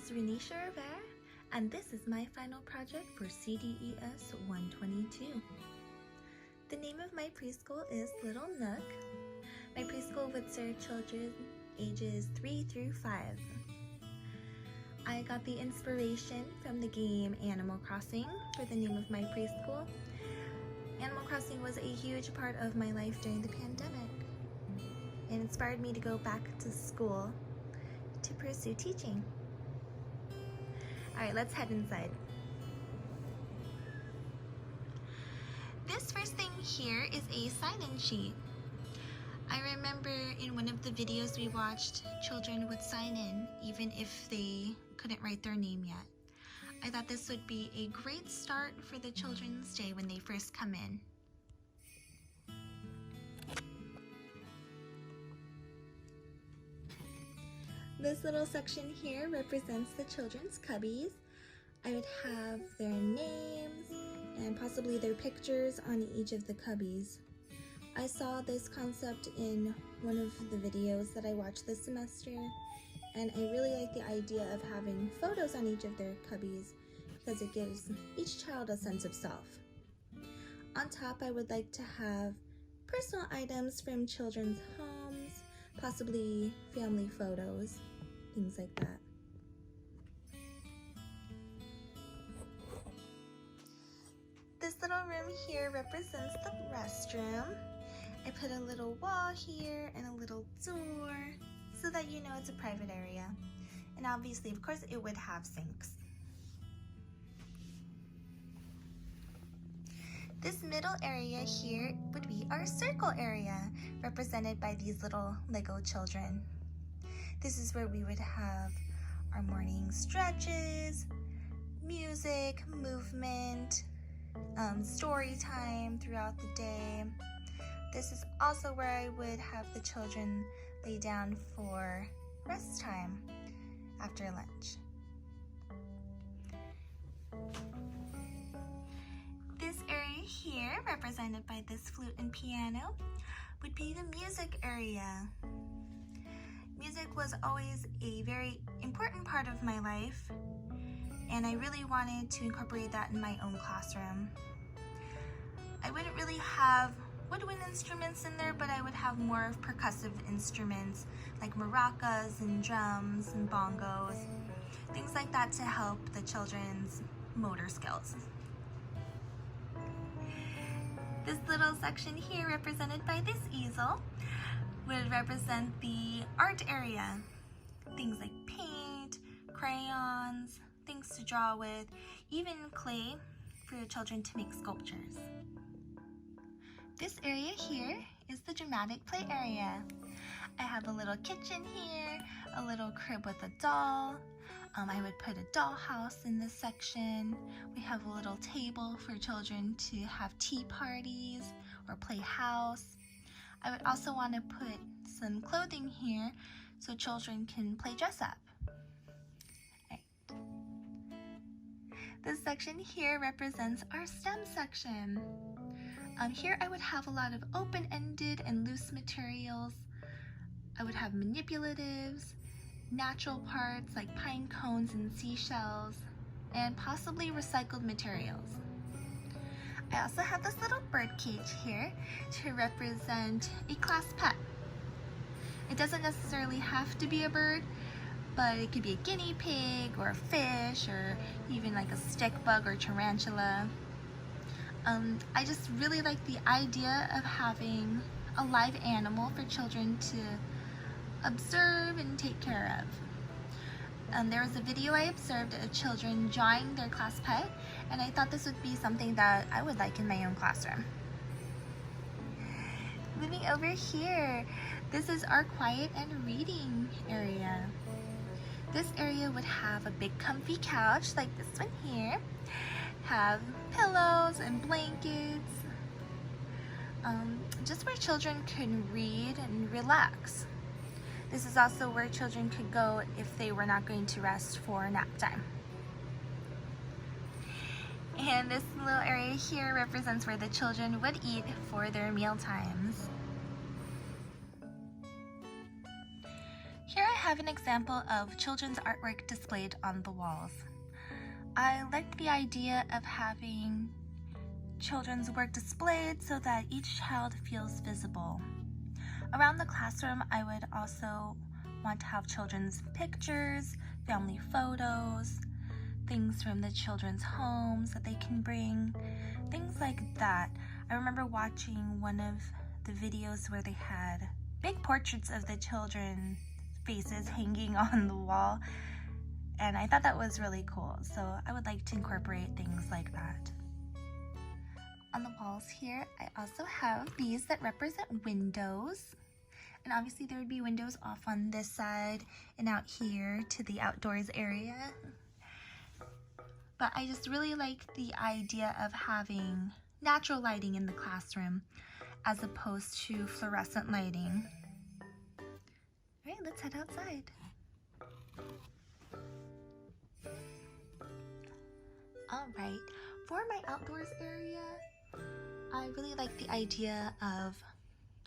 is Renisha Rivera, and this is my final project for CDES 122. The name of my preschool is Little Nook. My preschool would serve children ages 3 through 5. I got the inspiration from the game Animal Crossing for the name of my preschool. Animal Crossing was a huge part of my life during the pandemic. It inspired me to go back to school to pursue teaching. Alright, let's head inside. This first thing here is a sign-in sheet. I remember in one of the videos we watched, children would sign in even if they couldn't write their name yet. I thought this would be a great start for the Children's Day when they first come in. This little section here represents the children's cubbies. I would have their names and possibly their pictures on each of the cubbies. I saw this concept in one of the videos that I watched this semester, and I really like the idea of having photos on each of their cubbies because it gives each child a sense of self. On top, I would like to have personal items from children's homes, possibly family photos, things like that. This little room here represents the restroom. I put a little wall here and a little door so that you know it's a private area. And obviously, of course, it would have sinks. This middle area here would be our circle area, represented by these little Lego children. This is where we would have our morning stretches, music, movement, story time throughout the day. This is also where I would have the children lay down for rest time after lunch. This area here, represented by this flute and piano, would be the music area. Music was always a very important part of my life, and I really wanted to incorporate that in my own classroom. I wouldn't really have woodwind instruments in there, but I would have more of percussive instruments like maracas and drums and bongos, things like that to help the children's motor skills. This little section here, represented by this easel, would represent the art area. Things like paint, crayons, things to draw with, even clay for your children to make sculptures. This area here is the dramatic play area. I have a little kitchen here, a little crib with a doll. I would put a dollhouse in this section. We have a little table for children to have tea parties or play house. I would also want to put some clothing here so children can play dress up. Right. This section here represents our STEM section. Here I would have a lot of open-ended and loose materials. I would have manipulatives, natural parts like pine cones and seashells, and possibly recycled materials. I also have this little bird cage here to represent a class pet. It doesn't necessarily have to be a bird, but it could be a guinea pig or a fish or even like a stick bug or tarantula. I just really like the idea of having a live animal for children to observe and take care of. There was a video I observed of children drawing their class pet, and I thought this would be something that I would like in my own classroom. Moving over here, this is our quiet and reading area. This area would have a big comfy couch like this one here, have pillows and blankets, just where children can read and relax. This is also where children could go if they were not going to rest for nap time. And this little area here represents where the children would eat for their meal times. Here I have an example of children's artwork displayed on the walls. I liked the idea of having children's work displayed so that each child feels visible. Around the classroom, I would also want to have children's pictures, family photos, things from the children's homes that they can bring, things like that. I remember watching one of the videos where they had big portraits of the children's faces hanging on the wall, and I thought that was really cool, so I would like to incorporate things like that. On the walls here, I also have these that represent windows, and obviously there would be windows off on this side and out here to the outdoors area. But I just really like the idea of having natural lighting in the classroom as opposed to fluorescent lighting. All right, let's head outside. All right, for my outdoors area, I really like the idea of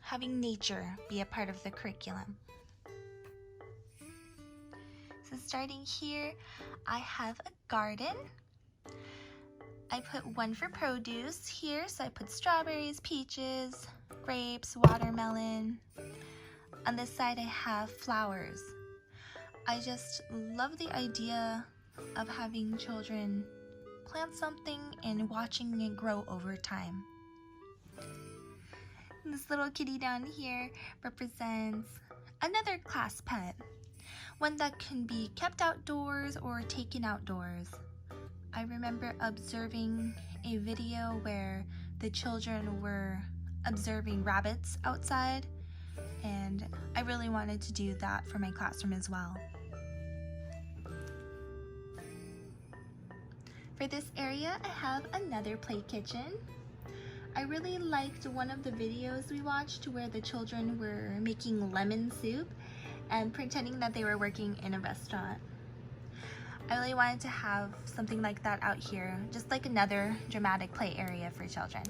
having nature be a part of the curriculum. So starting here, I have a garden. I put one for produce here, so I put strawberries, peaches, grapes, watermelon. On this side I have flowers. I just love the idea of having children plant something and watching it grow over time. And this little kitty down here represents another class pet, one that can be kept outdoors or taken outdoors. I remember observing a video where the children were observing rabbits outside, and I really wanted to do that for my classroom as well. For this area, I have another play kitchen. I really liked one of the videos we watched where the children were making lemon soup and pretending that they were working in a restaurant. I really wanted to have something like that out here, just like another dramatic play area for children.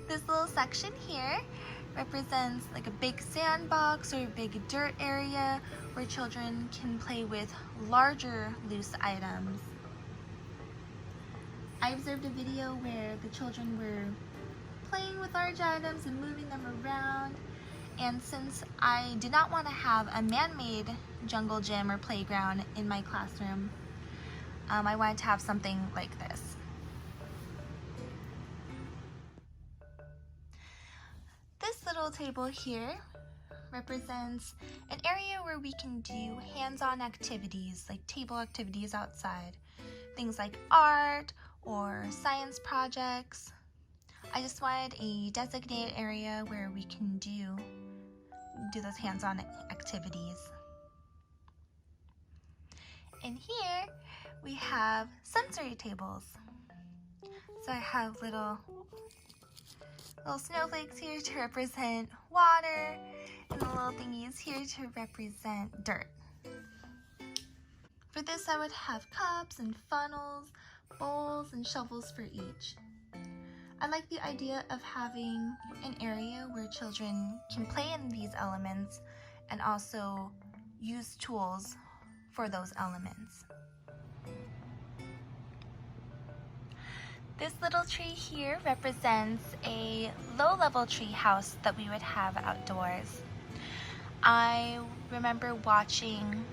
This little section here represents like a big sandbox or a big dirt area where children can play with larger loose items. I observed a video where the children were playing with large items and moving them around, and since I did not want to have a man-made jungle gym or playground in my classroom, I wanted to have something like this. This little table here represents an area where we can do hands-on activities, like table activities outside, things like art or science projects. I just wanted a designated area where we can do those hands-on activities. And here we have sensory tables. So I have little snowflakes here to represent water, and the little thingies here to represent dirt. For this, I would have cups and funnels, bowls, and shovels for each. I like the idea of having an area where children can play in these elements and also use tools for those elements. This little tree here represents a low-level tree house that we would have outdoors. I remember watching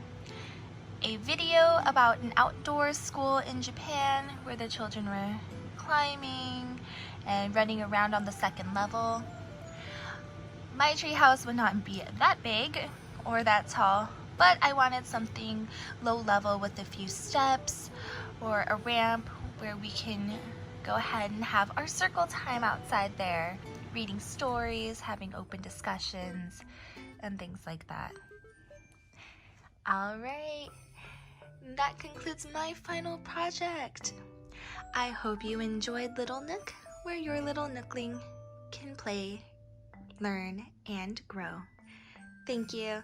a video about an outdoor school in Japan where the children were climbing and running around on the second level. My tree house would not be that big or that tall, but I wanted something low level with a few steps or a ramp where we can go ahead and have our circle time outside there, reading stories, having open discussions, and things like that. All right, that concludes my final project. I hope you enjoyed Little Nook, where your little Nookling can play, learn, and grow. Thank you.